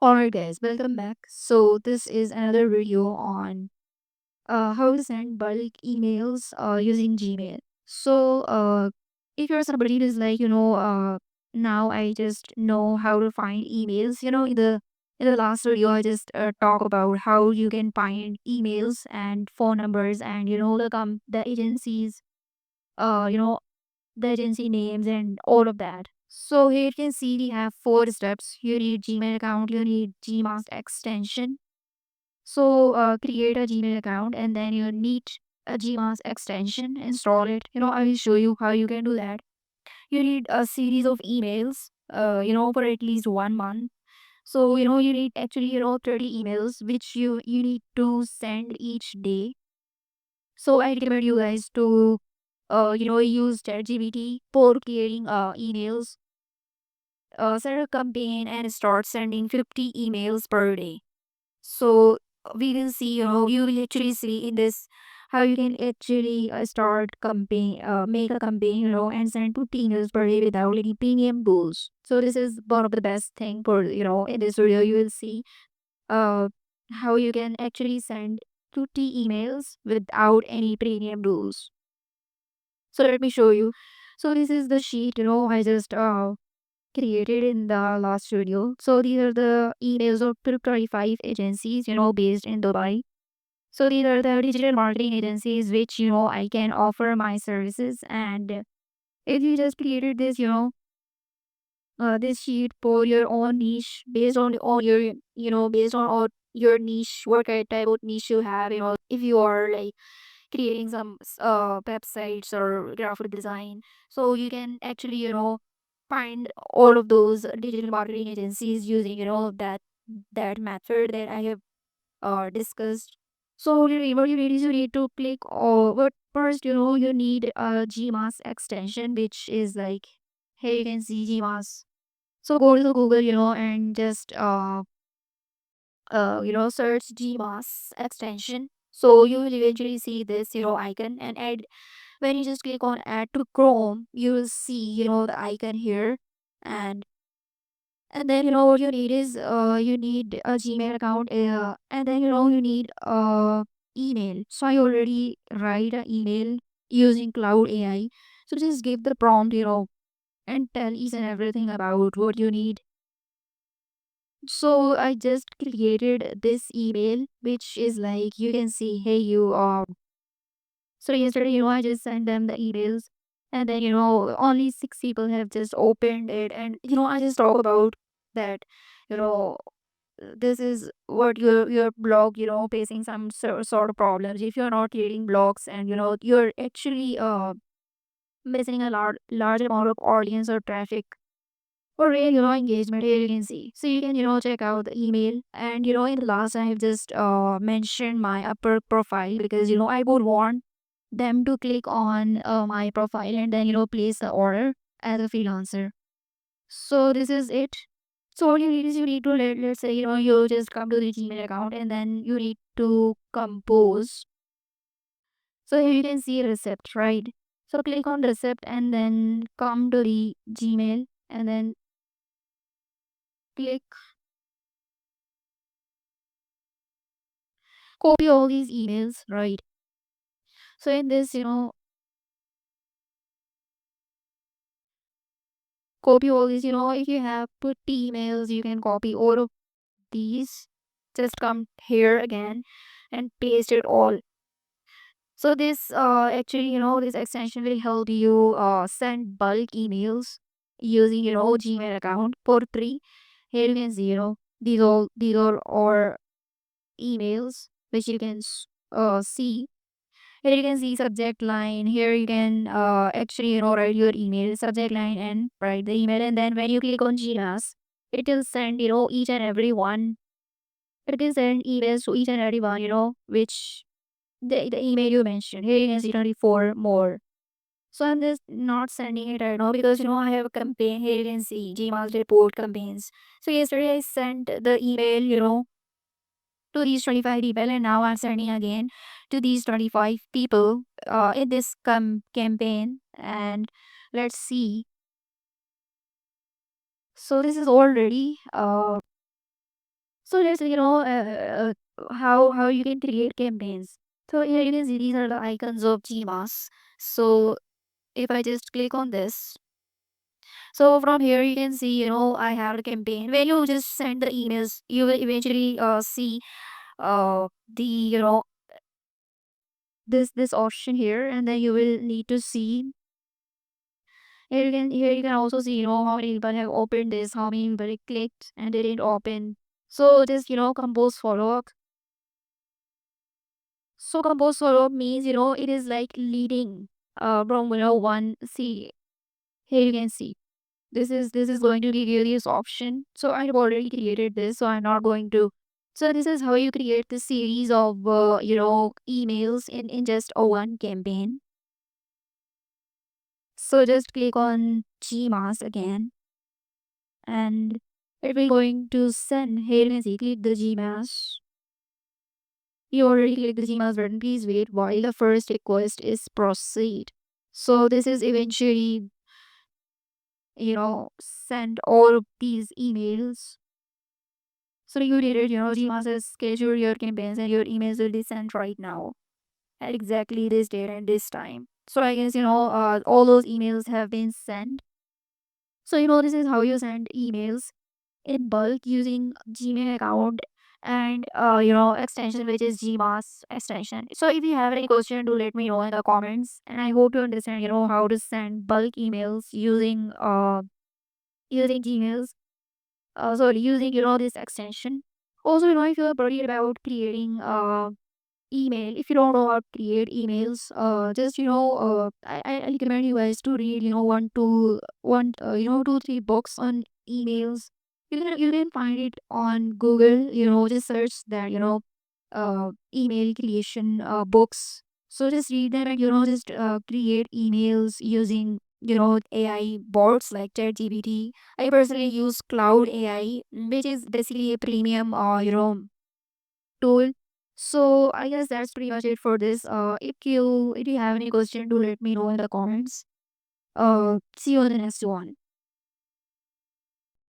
Alright, guys, welcome back. So, this is another video on how to send bulk emails using Gmail. So, if you're somebody who's like, now I just know how to find emails. In the last video, I just talk about how you can find emails and phone numbers and the agencies, uh, you know, the agency names and all of that. So here you can see we have four steps. You need Gmail account, you need Gmask extension. So create a Gmail account and then you need a Gmask extension, install it. I will show you how you can do that. You need a series of emails, for at least 1 month. So you need actually, 30 emails which you need to send each day. So I recommend you guys to use ChatGPT for creating emails, set a campaign and start sending 50 emails per day. So we will see, you will actually see in this how you can actually make a campaign, and send 50 emails per day without any premium tools. So this is one of the best thing for, in this video you will see uh how you can actually send 50 emails without any premium rules. So let me show you. So this is the sheet, I just created in the last video. So these are the emails of 25 agencies, based in Dubai. So these are the digital marketing agencies which, I can offer my services. And if you just created this, this sheet for your own niche based on all your, based on all your niche, what kind type of niche you have, if you are like creating some websites or graphic design. So you can actually, find all of those digital marketing agencies using, that method that I have discussed. So what you need is you need to click but first, you need a Gmask extension, which is like here you can see Gmask. So go to the Google, and just search Gmask extension. So you will eventually see this, icon and add. When you just click on add to Chrome, you will see, the icon here. And then, what you need is you need a Gmail account, and then, you need email. So I already write an email using Cloud AI. So just give the prompt, and tell each and everything about what you need. So I just created this email, which is like you can see, hey, you so yesterday, I just sent them the emails, and then, only 6 people have just opened it, and I just talk about that, you know, this is what your blog, facing some sort of problems. If you're not creating blogs, and you're actually missing a large amount of audience or traffic or real, engagement, here you can see. So you can, check out the email. And, in the last, I have just mentioned my upper profile because, I would want them to click on my profile and then, place the order as a freelancer. So this is it. So all you need is you need to let's say, you just come to the Gmail account and then you need to compose. So here you can see receipt, right? So click on receipt and then come to the Gmail and then click copy all these emails, right? So in this, copy all these, if you have put emails, you can copy all of these. Just come here again and paste it all. So this actually, this extension will help you send bulk emails using your own Gmail account for free. Here you can see, these are all emails which you can see. Here you can see subject line. Here you can actually, write your email subject line and write the email. And then when you click on Gmail, it will send, each and every one. It will send emails to each and every one, which the email you mentioned. Here you can see 24 more. So I'm just not sending it right now because, I have a campaign. Here you can see Gmail report campaigns. So yesterday I sent the email, to these 25 people, and now I'm sending again to these 25 people in this campaign. And let's see. So this is already So let's how you can create campaigns. So here you can see these are the icons of Gmask. So if I just click on this, so from here you can see, I have a campaign. When you just send the emails, you will eventually see the this option here, and then you will need to see here you can also see, how many people have opened this, how many people clicked and didn't open. So this, compose follow-up. So compose follow-up means, it is like leading from one. See, here you can see. This is going to give you this option. So I have already created this, so I'm not going to. So this is how you create this series of emails in just a one campaign. So just click on Gmask again, and it will going to send. Here you can see, click the Gmask. You already clicked the Gmask button. Please wait while the first request is proceed. So this is eventually send all of these emails. So you did it, Gmail says schedule your campaigns and your emails will be sent right now at exactly this date and this time. So I guess, all those emails have been sent. So, this is how you send emails in bulk using Gmail account and, extension, which is Gmask extension. So if you have any question, do let me know in the comments. And I hope you understand, how to send bulk emails using Gmails. Sorry, using, this extension. Also, if you're worried about creating email, if you don't know how to create emails, just I recommend you guys to read, two three books on emails. You can find it on Google. Just search that, email creation books. So just read them and just create emails using AI bots like ChatGPT. I personally use Cloud AI, which is basically a premium tool. So I guess that's pretty much it for this. If you have any question, do let me know in the comments. See you on the next one.